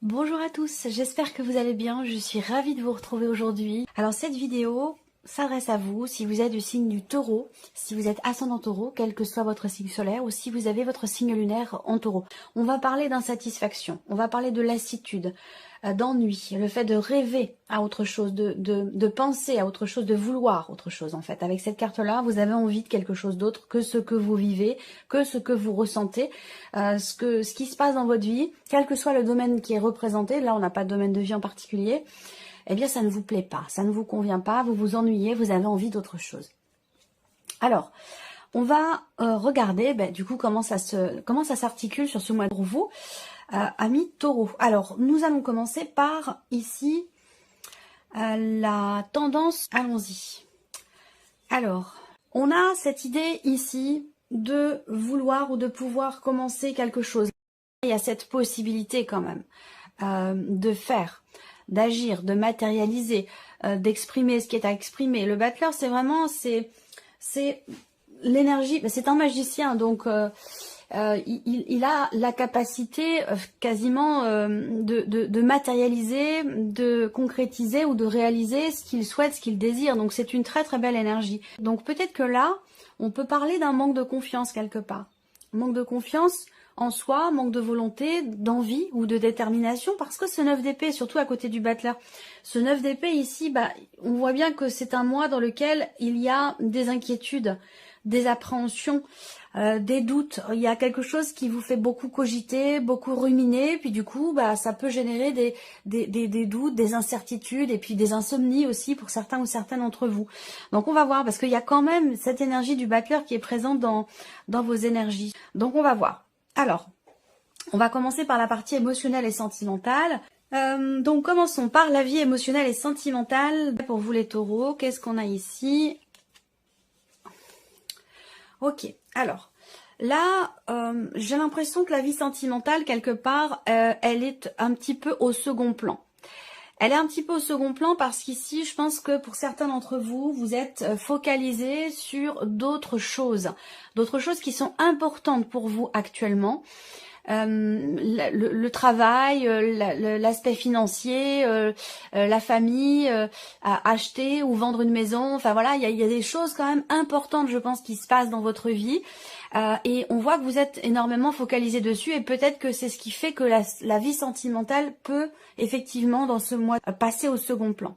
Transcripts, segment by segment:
Bonjour à tous, j'espère que vous allez bien, je suis ravie de vous retrouver aujourd'hui. Alors cette vidéo s'adresse à vous si vous êtes du signe du taureau, si vous êtes ascendant taureau, quel que soit votre signe solaire, ou si vous avez votre signe lunaire en taureau. On va parler d'insatisfaction, on va parler de lassitude, d'ennui, le fait de rêver à autre chose, de penser à autre chose, de vouloir autre chose en fait. Avec cette carte-là, vous avez envie de quelque chose d'autre que ce que vous vivez, que ce que vous ressentez, ce qui se passe dans votre vie, quel que soit le domaine qui est représenté. Là, on n'a pas de domaine de vie en particulier. Eh bien, ça ne vous plaît pas, ça ne vous convient pas, vous vous ennuyez, vous avez envie d'autre chose. Alors, on va regarder du coup comment ça s'articule sur ce mois pour vous, amis taureaux. Alors, nous allons commencer par ici la tendance. Allons-y. Alors, on a cette idée ici de vouloir ou de pouvoir commencer quelque chose. Il y a cette possibilité quand même de faire, d'agir, de matérialiser, d'exprimer ce qui est à exprimer. Le battleur, c'est vraiment, c'est l'énergie, c'est un magicien, donc il a la capacité quasiment de matérialiser, de concrétiser ou de réaliser ce qu'il souhaite, ce qu'il désire. Donc c'est une très très belle énergie. Donc peut-être que là, on peut parler d'un manque de confiance quelque part. Manque de confiance en soi, manque de volonté, d'envie ou de détermination, parce que ce 9 d'épée, surtout à côté du battleur, ce 9 d'épée ici, on voit bien que c'est un mois dans lequel il y a des inquiétudes, des appréhensions, des doutes. Il y a quelque chose qui vous fait beaucoup cogiter, beaucoup ruminer, puis du coup, ça peut générer des doutes, des incertitudes, et puis des insomnies aussi pour certains ou certaines d'entre vous. Donc on va voir, parce qu'il y a quand même cette énergie du battleur qui est présente dans vos énergies. Donc on va voir. Alors, on va commencer par la partie émotionnelle et sentimentale. Donc commençons par la vie émotionnelle et sentimentale. Pour vous les taureaux, qu'est-ce qu'on a ici? Ok, alors là, j'ai l'impression que la vie sentimentale, quelque part, elle est un petit peu au second plan. Elle est un petit peu au second plan parce qu'ici, je pense que pour certains d'entre vous, vous êtes focalisés sur d'autres choses qui sont importantes pour vous actuellement. Le travail, l'aspect financier, la famille, acheter ou vendre une maison, enfin voilà, il y a des choses quand même importantes, je pense, qui se passent dans votre vie. Et on voit que vous êtes énormément focalisé dessus, et peut-être que c'est ce qui fait que la vie sentimentale peut effectivement dans ce mois passer au second plan.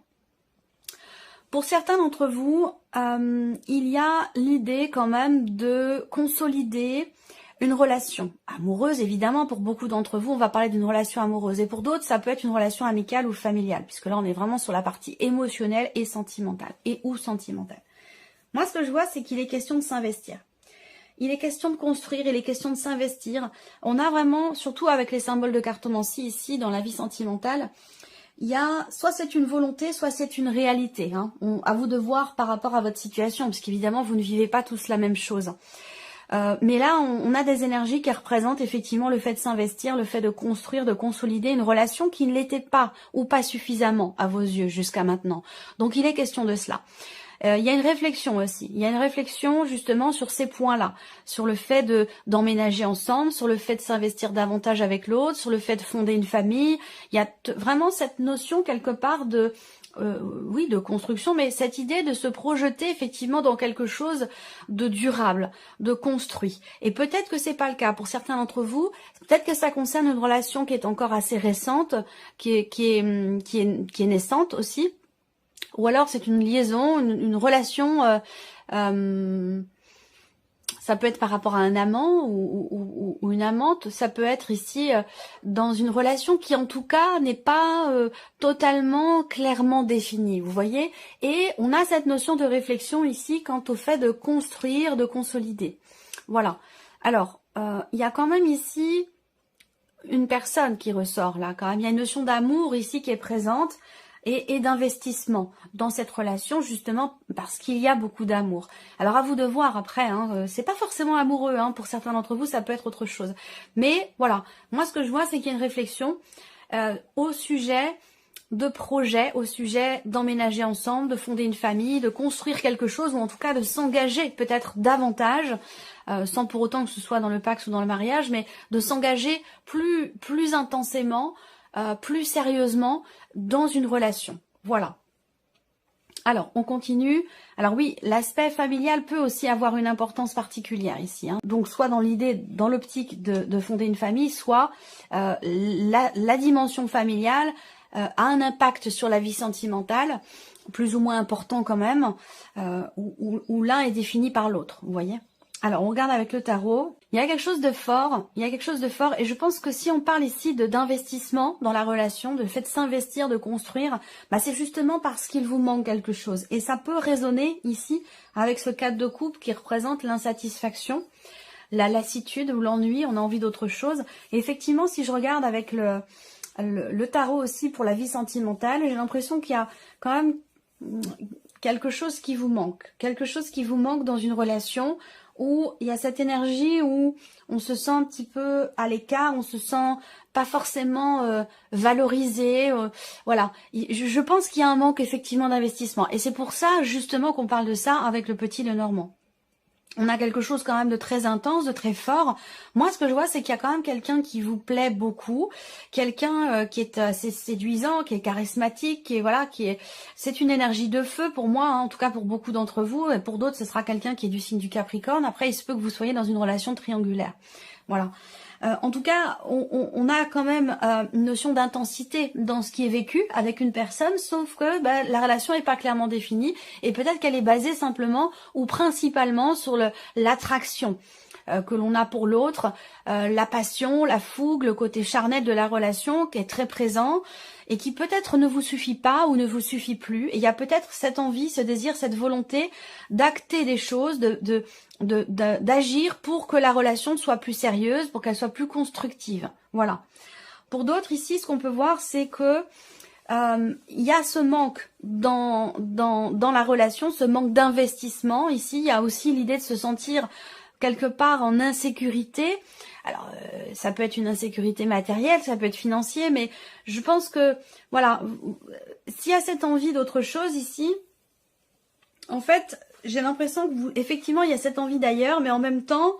Pour certains d'entre vous, il y a l'idée quand même de consolider une relation amoureuse. Évidemment, pour beaucoup d'entre vous, on va parler d'une relation amoureuse, et pour d'autres, ça peut être une relation amicale ou familiale, puisque là, on est vraiment sur la partie émotionnelle et sentimentale, et ou sentimentale. Moi, ce que je vois, c'est qu'il est question de s'investir. Il est question de construire, il est question de s'investir. On a vraiment, surtout avec les symboles de cartomancie ici, dans la vie sentimentale, il y a, soit c'est une volonté, soit c'est une réalité. À vous de voir par rapport à votre situation, puisqu'évidemment, vous ne vivez pas tous la même chose. Mais là, on a des énergies qui représentent effectivement le fait de s'investir, le fait de construire, de consolider une relation qui ne l'était pas, ou pas suffisamment à vos yeux jusqu'à maintenant. Donc il est question de cela. Il y a une réflexion aussi. Il y a une réflexion justement sur ces points-là, sur le fait d'emménager ensemble, sur le fait de s'investir davantage avec l'autre, sur le fait de fonder une famille. Il y a vraiment cette notion quelque part de oui, de construction, mais cette idée de se projeter effectivement dans quelque chose de durable, de construit. Et peut-être que c'est pas le cas pour certains d'entre vous. Peut-être que ça concerne une relation qui est encore assez récente, qui est naissante aussi. Ou alors c'est une liaison, une relation, ça peut être par rapport à un amant ou une amante, ça peut être ici dans une relation qui en tout cas n'est pas totalement clairement définie, vous voyez. Et on a cette notion de réflexion ici quant au fait de construire, de consolider. Voilà. Alors, il y a quand même ici une personne qui ressort là, quand même. Il y a une notion d'amour ici qui est présente. Et d'investissement dans cette relation, justement parce qu'il y a beaucoup d'amour. Alors à vous de voir après, c'est pas forcément amoureux, pour certains d'entre vous ça peut être autre chose. Mais voilà, moi ce que je vois c'est qu'il y a une réflexion au sujet de projet, au sujet d'emménager ensemble, de fonder une famille, de construire quelque chose, ou en tout cas de s'engager peut-être davantage, sans pour autant que ce soit dans le Pacs ou dans le mariage, mais de s'engager plus intensément plus sérieusement dans une relation. Voilà. Alors, on continue. Alors oui, l'aspect familial peut aussi avoir une importance particulière ici. Hein. Donc, soit dans l'idée, dans l'optique de fonder une famille, soit la dimension familiale a un impact sur la vie sentimentale, plus ou moins important quand même, où l'un est défini par l'autre, vous voyez. Alors, on regarde avec le tarot. Il y a quelque chose de fort, et je pense que si on parle ici d'investissement dans la relation, de fait de s'investir, de construire, bah c'est justement parce qu'il vous manque quelque chose. Et ça peut résonner ici avec ce cadre de coupe qui représente l'insatisfaction, la lassitude ou l'ennui, on a envie d'autre chose. Et effectivement, si je regarde avec le tarot aussi pour la vie sentimentale, j'ai l'impression qu'il y a quand même quelque chose qui vous manque dans une relation, où il y a cette énergie où on se sent un petit peu à l'écart, on se sent pas forcément valorisé. Voilà, je pense qu'il y a un manque effectivement d'investissement. Et c'est pour ça justement qu'on parle de ça avec le petit Lenormand. On a quelque chose quand même de très intense, de très fort. Moi, ce que je vois, c'est qu'il y a quand même quelqu'un qui vous plaît beaucoup, quelqu'un qui est assez séduisant, qui est charismatique, c'est une énergie de feu pour moi, hein, en tout cas pour beaucoup d'entre vous, et pour d'autres, ce sera quelqu'un qui est du signe du Capricorne. Après, il se peut que vous soyez dans une relation triangulaire. Voilà. En tout cas, on a quand même une notion d'intensité dans ce qui est vécu avec une personne, sauf que la relation n'est pas clairement définie et peut-être qu'elle est basée simplement ou principalement sur l'attraction que l'on a pour l'autre, la passion, la fougue, le côté charnel de la relation qui est très présent et qui peut-être ne vous suffit pas ou ne vous suffit plus. Et il y a peut-être cette envie, ce désir, cette volonté d'acter des choses, d'agir pour que la relation soit plus sérieuse, pour qu'elle soit plus constructive. Voilà. Pour d'autres ici, ce qu'on peut voir, c'est que il y a ce manque dans la relation, ce manque d'investissement. Ici, il y a aussi l'idée de se sentir quelque part en insécurité. Alors, ça peut être une insécurité matérielle, ça peut être financier, mais je pense que, voilà, s'il y a cette envie d'autre chose ici, en fait, j'ai l'impression que effectivement, il y a cette envie d'ailleurs, mais en même temps,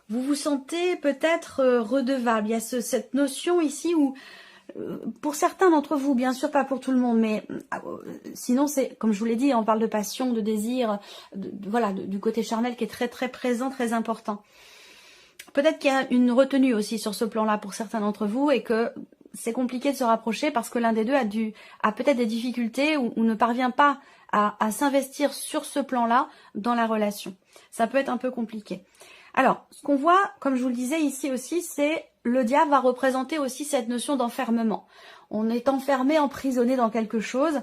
vous vous sentez peut-être redevable. Il y a cette notion ici où, pour certains d'entre vous, bien sûr pas pour tout le monde, mais sinon c'est, comme je vous l'ai dit, on parle de passion, de désir, du côté charnel qui est très très présent, très important. Peut-être qu'il y a une retenue aussi sur ce plan-là pour certains d'entre vous et que c'est compliqué de se rapprocher parce que l'un des deux a peut-être des difficultés ou ne parvient pas à s'investir sur ce plan-là dans la relation. Ça peut être un peu compliqué. Alors, ce qu'on voit, comme je vous le disais ici aussi, c'est le diable va représenter aussi cette notion d'enfermement. On est enfermé, emprisonné dans quelque chose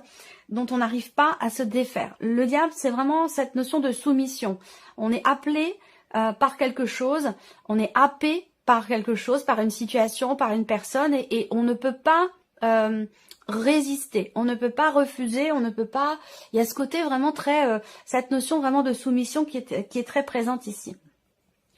dont on n'arrive pas à se défaire. Le diable, c'est vraiment cette notion de soumission. On est appelé par quelque chose, on est happé par quelque chose, par une situation, par une personne, et on ne peut pas résister, on ne peut pas refuser, on ne peut pas... Il y a ce côté vraiment très... cette notion vraiment de soumission qui est très présente ici.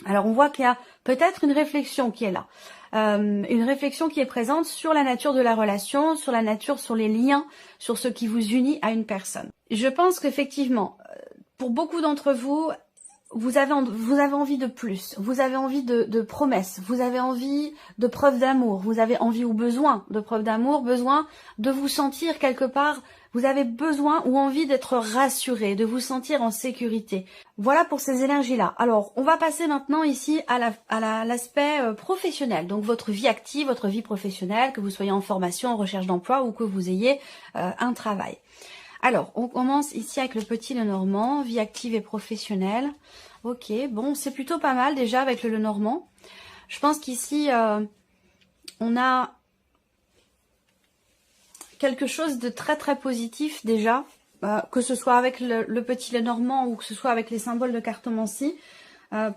Alors on voit qu'il y a peut-être une réflexion qui est là, une réflexion qui est présente sur la nature de la relation, sur la nature, sur les liens, sur ce qui vous unit à une personne. Je pense qu'effectivement, pour beaucoup d'entre vous, vous avez envie de plus, vous avez envie de promesses, vous avez envie de preuves d'amour, vous avez envie ou besoin de preuves d'amour, besoin de vous sentir quelque part, vous avez besoin ou envie d'être rassuré, de vous sentir en sécurité. Voilà pour ces énergies-là. Alors, on va passer maintenant ici à l'aspect professionnel, donc votre vie active, votre vie professionnelle, que vous soyez en formation, en recherche d'emploi ou que vous ayez un travail. Alors, on commence ici avec le petit Lenormand, vie active et professionnelle. Ok, bon, c'est plutôt pas mal déjà avec le Lenormand. Je pense qu'ici, on a quelque chose de très très positif déjà, que ce soit avec le petit Lenormand ou que ce soit avec les symboles de cartomancie.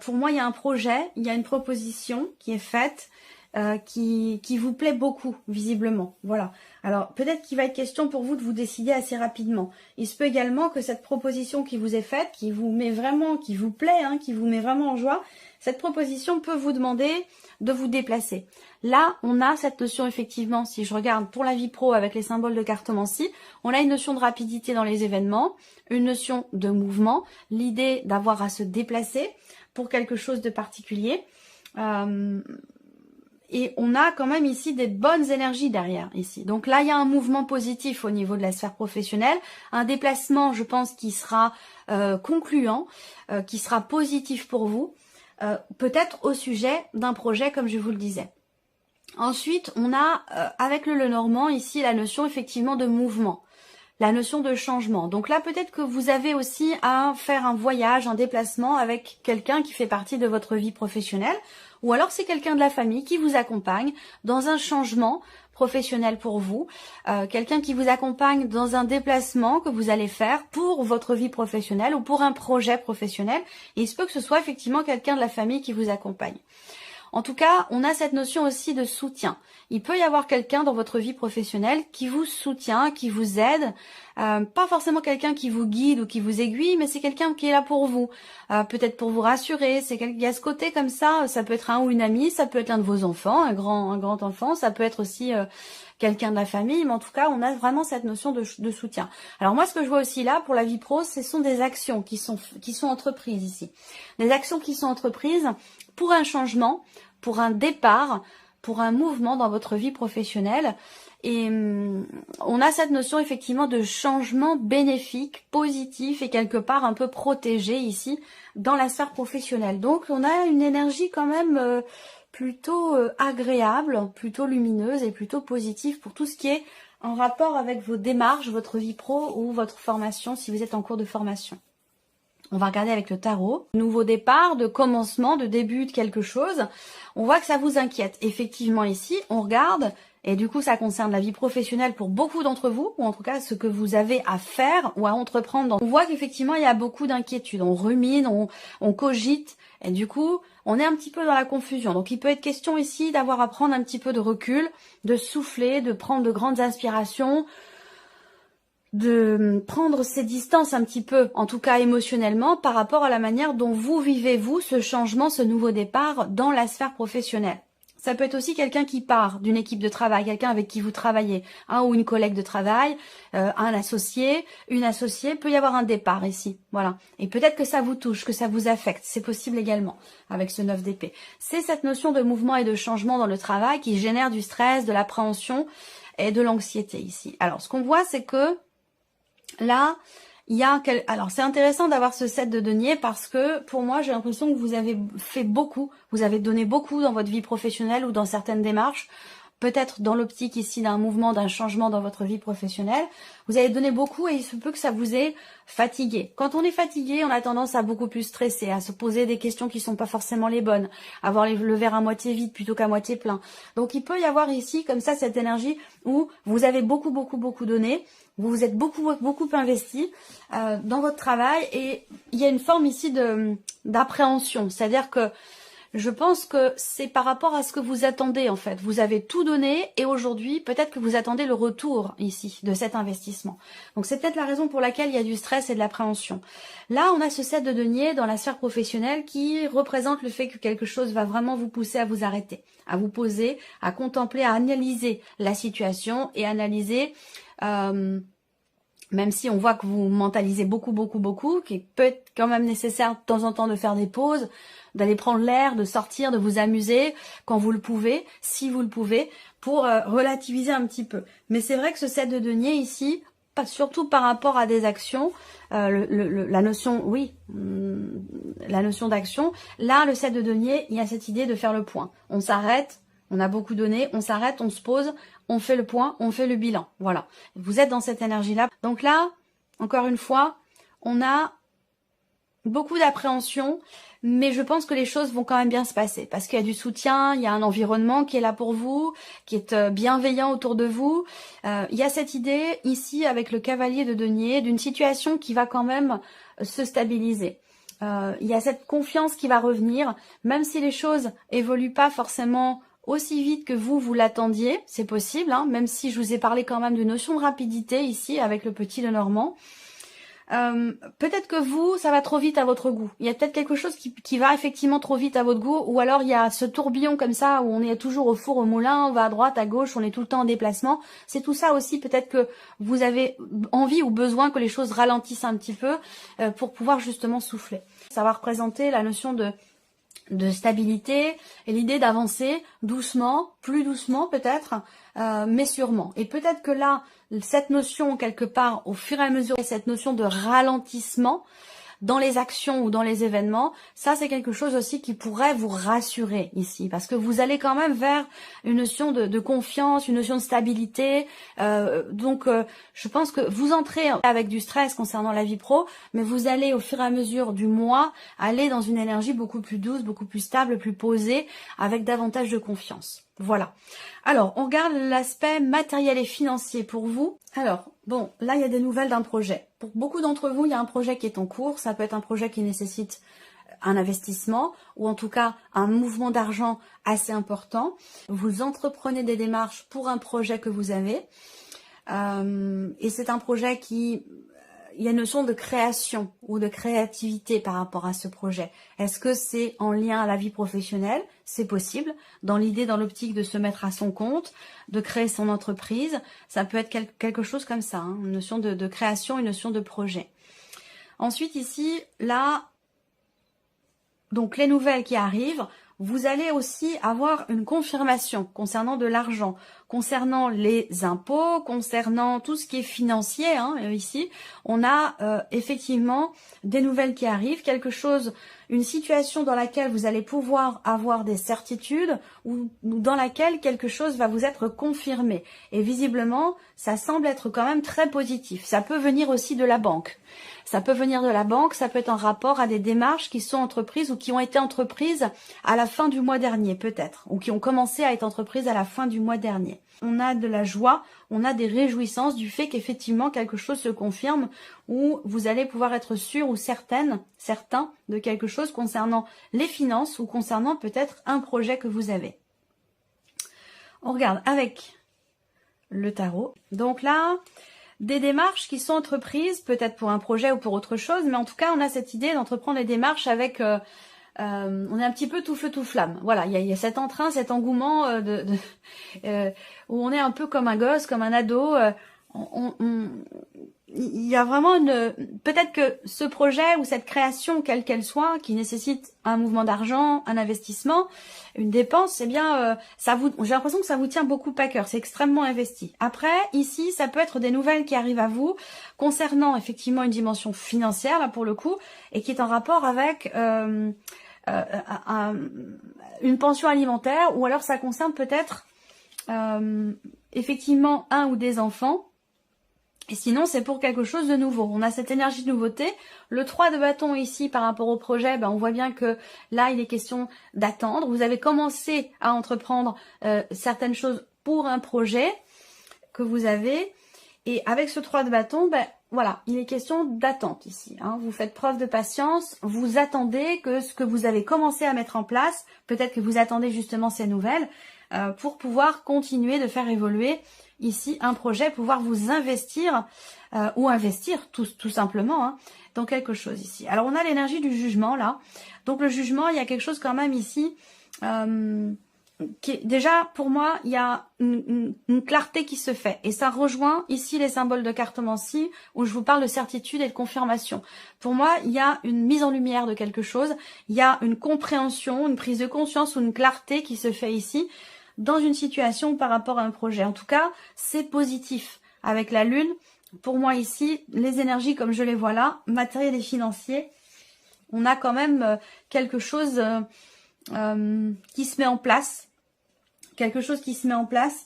Pour moi, il y a un projet, il y a une proposition qui est faite, qui vous plaît beaucoup, visiblement. Voilà. Alors, peut-être qu'il va être question pour vous de vous décider assez rapidement. Il se peut également que cette proposition qui vous est faite, qui vous met vraiment, qui vous plaît, hein, qui vous met vraiment en joie, cette proposition peut vous demander de vous déplacer. Là, on a cette notion, effectivement, si je regarde pour la vie pro avec les symboles de cartomancie, on a une notion de rapidité dans les événements, une notion de mouvement, l'idée d'avoir à se déplacer pour quelque chose de particulier. Et on a quand même ici des bonnes énergies derrière ici. Donc là, il y a un mouvement positif au niveau de la sphère professionnelle, un déplacement, je pense, qui sera concluant, qui sera positif pour vous, peut-être au sujet d'un projet, comme je vous le disais. Ensuite, on a, avec le Lenormand, ici, la notion effectivement de mouvement, la notion de changement. Donc là, peut-être que vous avez aussi à faire un voyage, un déplacement avec quelqu'un qui fait partie de votre vie professionnelle, ou alors c'est quelqu'un de la famille qui vous accompagne dans un changement professionnel pour vous, quelqu'un qui vous accompagne dans un déplacement que vous allez faire pour votre vie professionnelle ou pour un projet professionnel. Et il se peut que ce soit effectivement quelqu'un de la famille qui vous accompagne. En tout cas, on a cette notion aussi de soutien. Il peut y avoir quelqu'un dans votre vie professionnelle qui vous soutient, qui vous aide. Pas forcément quelqu'un qui vous guide ou qui vous aiguille, mais c'est quelqu'un qui est là pour vous. Peut-être pour vous rassurer. Il y a ce côté comme ça. Ça peut être un ou une amie, ça peut être l'un de vos enfants, un grand enfant. Ça peut être aussi quelqu'un de la famille. Mais en tout cas, on a vraiment cette notion de soutien. Alors moi, ce que je vois aussi là pour la vie pro, ce sont des actions qui sont entreprises ici. Des actions qui sont entreprises pour un changement, pour un départ, pour un mouvement dans votre vie professionnelle. Et on a cette notion effectivement de changement bénéfique, positif et quelque part un peu protégé ici dans la sphère professionnelle. Donc on a une énergie quand même plutôt agréable, plutôt lumineuse et plutôt positive pour tout ce qui est en rapport avec vos démarches, votre vie pro ou votre formation si vous êtes en cours de formation. On va regarder avec le tarot. Nouveau départ, de commencement, de début de quelque chose. On voit que ça vous inquiète. Effectivement ici, on regarde, et du coup ça concerne la vie professionnelle pour beaucoup d'entre vous, ou en tout cas ce que vous avez à faire ou à entreprendre. On voit qu'effectivement il y a beaucoup d'inquiétudes. On rumine, on cogite, et du coup on est un petit peu dans la confusion. Donc il peut être question ici d'avoir à prendre un petit peu de recul, de souffler, de prendre de grandes inspirations, de prendre ses distances un petit peu, en tout cas émotionnellement, par rapport à la manière dont vous vivez, vous, ce changement, ce nouveau départ dans la sphère professionnelle. Ça peut être aussi quelqu'un qui part d'une équipe de travail, quelqu'un avec qui vous travaillez, ou une collègue de travail, un associé, une associée, peut y avoir un départ ici, voilà. Et peut-être que ça vous touche, que ça vous affecte, c'est possible également, avec ce 9 d'épée. C'est cette notion de mouvement et de changement dans le travail qui génère du stress, de l'appréhension et de l'anxiété ici. Alors, ce qu'on voit, c'est que là, il y a alors c'est intéressant d'avoir ce 7 de denier parce que pour moi j'ai l'impression que vous avez fait beaucoup, vous avez donné beaucoup dans votre vie professionnelle ou dans certaines démarches, peut-être dans l'optique ici d'un mouvement, d'un changement dans votre vie professionnelle. Vous avez donné beaucoup et il se peut que ça vous ait fatigué. Quand on est fatigué, on a tendance à beaucoup plus stresser, à se poser des questions qui sont pas forcément les bonnes, à avoir le verre à moitié vide plutôt qu'à moitié plein. Donc il peut y avoir ici comme ça cette énergie où vous avez beaucoup donné, vous vous êtes beaucoup investi dans votre travail et il y a une forme ici d'appréhension, c'est-à-dire que je pense que c'est par rapport à ce que vous attendez en fait. Vous avez tout donné et aujourd'hui, peut-être que vous attendez le retour ici de cet investissement. Donc c'est peut-être la raison pour laquelle il y a du stress et de l'appréhension. Là, on a ce 7 de denier dans la sphère professionnelle qui représente le fait que quelque chose va vraiment vous pousser à vous arrêter, à vous poser, à contempler, à analyser la situation et analyser... même si on voit que vous mentalisez beaucoup, qu'il peut être quand même nécessaire de temps en temps de faire des pauses, d'aller prendre l'air, de sortir, de vous amuser quand vous le pouvez, si vous le pouvez, pour relativiser un petit peu. Mais c'est vrai que ce 7 de denier ici, surtout par rapport à des actions, la notion, oui, la notion d'action, là, le 7 de denier, il y a cette idée de faire le point. On s'arrête. On a beaucoup donné, on s'arrête, on se pose, on fait le point, on fait le bilan. Voilà. Vous êtes dans cette énergie-là. Donc là, encore une fois, on a beaucoup d'appréhension, mais je pense que les choses vont quand même bien se passer parce qu'il y a du soutien, il y a un environnement qui est là pour vous, qui est bienveillant autour de vous. Il y a cette idée ici avec le cavalier de denier d'une situation qui va quand même se stabiliser. Il y a cette confiance qui va revenir, même si les choses évoluent pas forcément aussi vite que vous l'attendiez, c'est possible, hein, même si je vous ai parlé quand même d'une notion de rapidité ici avec le petit Lenormand. Peut-être que vous, ça va trop vite à votre goût. Il y a peut-être quelque chose qui va effectivement trop vite à votre goût, ou alors il y a ce tourbillon comme ça où on est toujours au four au moulin, on va à droite, à gauche, on est tout le temps en déplacement. C'est tout ça aussi, peut-être que vous avez envie ou besoin que les choses ralentissent un petit peu pour pouvoir justement souffler. Ça va représenter la notion de de stabilité et l'idée d'avancer doucement, plus doucement peut-être, mais sûrement. Et peut-être que là, cette notion quelque part, au fur et à mesure, cette notion de ralentissement dans les actions ou dans les événements, ça c'est quelque chose aussi qui pourrait vous rassurer ici, parce que vous allez quand même vers une notion de confiance, une notion de stabilité, donc je pense que vous entrez avec du stress concernant la vie pro, mais vous allez au fur et à mesure du mois aller dans une énergie beaucoup plus douce, beaucoup plus stable, plus posée, avec davantage de confiance. Voilà. Alors, on regarde l'aspect matériel et financier pour vous. Alors, bon, là, il y a des nouvelles d'un projet. Pour beaucoup d'entre vous, il y a un projet qui est en cours. Ça peut être un projet qui nécessite un investissement ou en tout cas un mouvement d'argent assez important. Vous entreprenez des démarches pour un projet que vous avez. Et c'est un projet qui... Il y a une notion de création ou de créativité par rapport à ce projet. Est-ce que c'est en lien à la vie professionnelle? C'est possible. Dans l'idée, dans l'optique de se mettre à son compte, de créer son entreprise, ça peut être quelque chose comme ça, hein, une notion de création, une notion de projet. Ensuite, ici, là, donc les nouvelles qui arrivent, vous allez aussi avoir une confirmation concernant de l'argent, concernant les impôts, concernant tout ce qui est financier. Hein, ici, on a effectivement des nouvelles qui arrivent, quelque chose, une situation dans laquelle vous allez pouvoir avoir des certitudes ou dans laquelle quelque chose va vous être confirmé. Et visiblement, ça semble être quand même très positif. Ça peut venir aussi de la banque. Ça peut venir de la banque, ça peut être en rapport à des démarches qui sont entreprises ou qui ont été entreprises à la fin du mois dernier peut-être, ou qui ont commencé à être entreprises à la fin du mois dernier. On a de la joie, on a des réjouissances du fait qu'effectivement quelque chose se confirme, ou vous allez pouvoir être sûr ou certains de quelque chose concernant les finances ou concernant peut-être un projet que vous avez. On regarde avec le tarot. Donc là... des démarches qui sont entreprises, peut-être pour un projet ou pour autre chose, mais en tout cas, on a cette idée d'entreprendre les démarches avec... on est un petit peu tout feu, tout flamme. Voilà, il y a cet entrain, cet engouement où on est un peu comme un gosse, comme un ado. Il y a vraiment une... Peut-être que ce projet ou cette création, quelle qu'elle soit, qui nécessite un mouvement d'argent, un investissement, une dépense, eh bien, j'ai l'impression que ça vous tient beaucoup à cœur. C'est extrêmement investi. Après, ici, ça peut être des nouvelles qui arrivent à vous concernant effectivement une dimension financière, là pour le coup, et qui est en rapport avec une pension alimentaire, ou alors ça concerne peut-être effectivement un ou des enfants. Et sinon, c'est pour quelque chose de nouveau. On a cette énergie de nouveauté. Le 3 de bâton ici, par rapport au projet, on voit bien que là, il est question d'attendre. Vous avez commencé à entreprendre certaines choses pour un projet que vous avez. Et avec ce 3 de bâton, voilà, il est question d'attente ici. Hein. Vous faites preuve de patience. Vous attendez que ce que vous avez commencé à mettre en place, peut-être que vous attendez justement ces nouvelles, pour pouvoir continuer de faire évoluer ici un projet, pouvoir vous investir ou investir tout simplement hein, dans quelque chose ici. Alors on a l'énergie du jugement là. Donc le jugement, il y a quelque chose quand même ici qui est, déjà pour moi, il y a une clarté qui se fait. Et ça rejoint ici les symboles de cartomancie où je vous parle de certitude et de confirmation. Pour moi, il y a une mise en lumière de quelque chose. Il y a une compréhension, une prise de conscience ou une clarté qui se fait ici dans une situation par rapport à un projet. En tout cas, c'est positif. Avec la lune, pour moi ici, les énergies comme je les vois là, matériel et financier, on a quand même quelque chose qui se met en place. Quelque chose qui se met en place.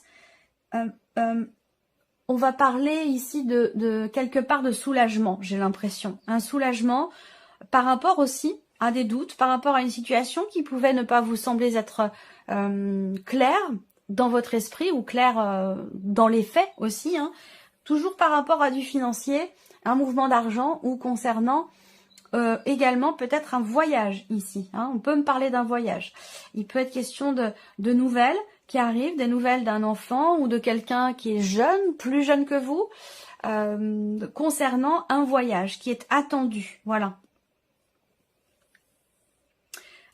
On va parler ici de quelque part de soulagement, j'ai l'impression. Un soulagement par rapport aussi à des doutes, par rapport à une situation qui pouvait ne pas vous sembler être claire dans votre esprit ou claire dans les faits aussi. Hein. Toujours par rapport à du financier, un mouvement d'argent ou concernant également peut-être un voyage ici. Hein. On peut me parler d'un voyage. Il peut être question de nouvelles qui arrivent, des nouvelles d'un enfant ou de quelqu'un qui est jeune, plus jeune que vous, concernant un voyage qui est attendu. Voilà.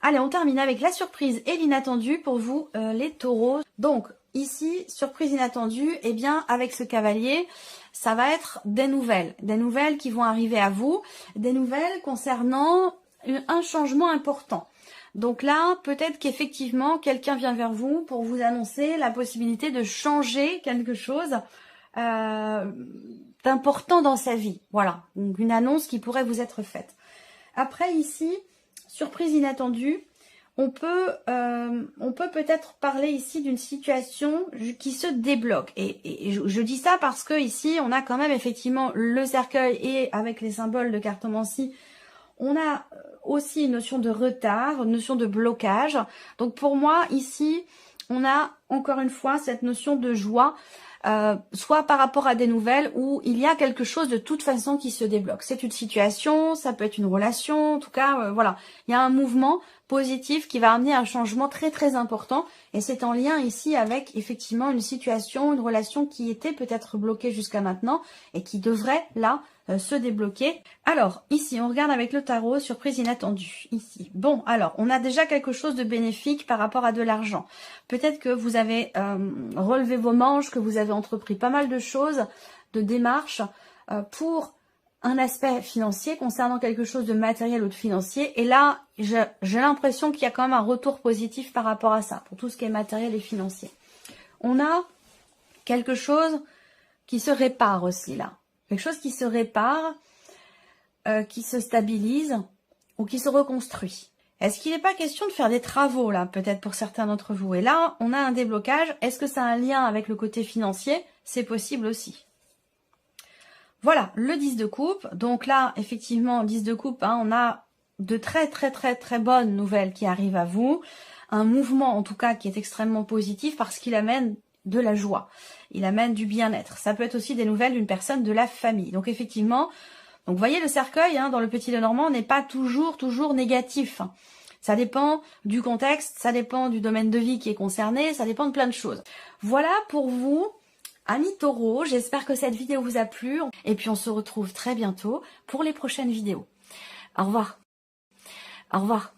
Allez, on termine avec la surprise et l'inattendu pour vous, les taureaux. Donc, ici, surprise inattendue, eh bien, avec ce cavalier, ça va être des nouvelles qui vont arriver à vous, des nouvelles concernant un changement important. Donc là, peut-être qu'effectivement, quelqu'un vient vers vous pour vous annoncer la possibilité de changer quelque chose d'important dans sa vie. Voilà, donc une annonce qui pourrait vous être faite. Après ici, surprise inattendue, on peut peut-être parler ici d'une situation qui se débloque. Et je dis ça parce que ici, on a quand même effectivement le cercueil et avec les symboles de cartomancie, on a aussi une notion de retard, une notion de blocage. Donc pour moi, ici, on a encore une fois cette notion de joie, soit par rapport à des nouvelles où il y a quelque chose de toute façon qui se débloque. C'est une situation, ça peut être une relation, en tout cas, voilà. Il y a un mouvement positif qui va amener un changement très très important et c'est en lien ici avec effectivement une situation, une relation qui était peut-être bloquée jusqu'à maintenant et qui devrait là se débloquer. Alors ici on regarde avec le tarot, surprise inattendue ici. Bon, alors on a déjà quelque chose de bénéfique par rapport à de l'argent. Peut-être que vous avez relevé vos manches, que vous avez entrepris pas mal de choses, de démarches pour un aspect financier concernant quelque chose de matériel ou de financier. Et là, j'ai l'impression qu'il y a quand même un retour positif par rapport à ça, pour tout ce qui est matériel et financier. On a quelque chose qui se répare aussi là. Quelque chose qui se répare, qui se stabilise ou qui se reconstruit. Est-ce qu'il n'est pas question de faire des travaux là, peut-être pour certains d'entre vous? Et là, on a un déblocage. Est-ce que ça a un lien avec le côté financier? C'est possible aussi. Voilà, le 10 de coupe. Donc là, effectivement, 10 de coupe, hein, on a de très bonnes nouvelles qui arrivent à vous. Un mouvement, en tout cas, qui est extrêmement positif parce qu'il amène de la joie. Il amène du bien-être. Ça peut être aussi des nouvelles d'une personne de la famille. Donc effectivement, donc vous voyez le cercueil, hein, dans le Petit Lenormand, n'est pas toujours négatif. Ça dépend du contexte, ça dépend du domaine de vie qui est concerné, ça dépend de plein de choses. Voilà pour vous. Amis taureaux, j'espère que cette vidéo vous a plu et puis on se retrouve très bientôt pour les prochaines vidéos. Au revoir. Au revoir.